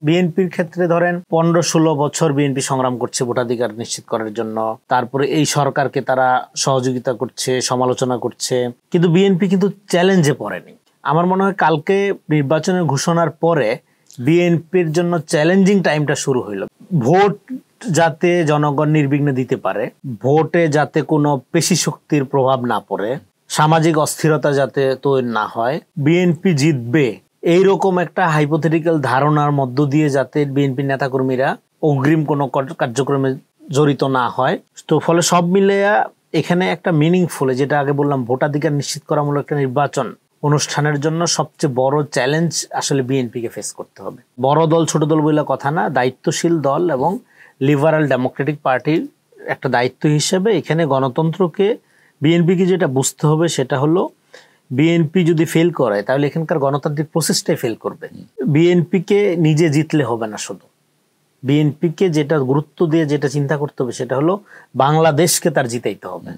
বিএনপির ক্ষেত্রে ধরেন 15-16 বছর বিএনপি সংগ্রাম করছে ভোটাধিকার নিশ্চিত করার জন্য, তারপরে এই সরকারকে তারা সহযোগিতা করছে, সমালোচনা করছে, কিন্তু বিএনপি কিন্তু চ্যালেঞ্জে পড়েনি। আমার মনে হয় কালকে নির্বাচনের ঘোষণার পরে বিএনপির জন্য চ্যালেঞ্জিং টাইমটা শুরু হইল। ভোট যাতে জনগণ নির্বিঘ্নে দিতে পারে, ভোটে যাতে কোনো পেশি শক্তির প্রভাব না পড়ে, সামাজিক অস্থিরতা যাতে তৈরি না হয়, বিএনপি জিতবে এইরকম একটা হাইপোথেটিক্যাল ধারণার মধ্য দিয়ে যাতে বিএনপি নেতাকর্মীরা অগ্রিম কোনো কার্যক্রমে জড়িত না হয়। তো ফলে সব মিলে এখানে একটা মিনিংফুল, যেটা আগে বললাম, ভোটাধিকার নিশ্চিত করামূলক একটা নির্বাচন অনুষ্ঠানের জন্য সবচেয়ে বড় চ্যালেঞ্জ আসলে বিএনপিকে ফেস করতে হবে। বড় দল ছোট দল বলে কথা না, দায়িত্বশীল দল এবং লিবারাল ডেমোক্রেটিক পার্টির একটা দায়িত্ব হিসেবে এখানে গণতন্ত্রকে, বিএনপিকে যেটা বুঝতে হবে সেটা হলো বিএনপি যদি ফেল করে তাহলে এখানকার গণতান্ত্রিক প্রসেসটাই ফেল করবে। বিএনপিকে নিজে জিতলে হবে না, শুধু বিএনপিকে যেটা গুরুত্ব দিয়ে যেটা চিন্তা করতে হবে সেটা হলো বাংলাদেশকে তার জিতাইতে হবে।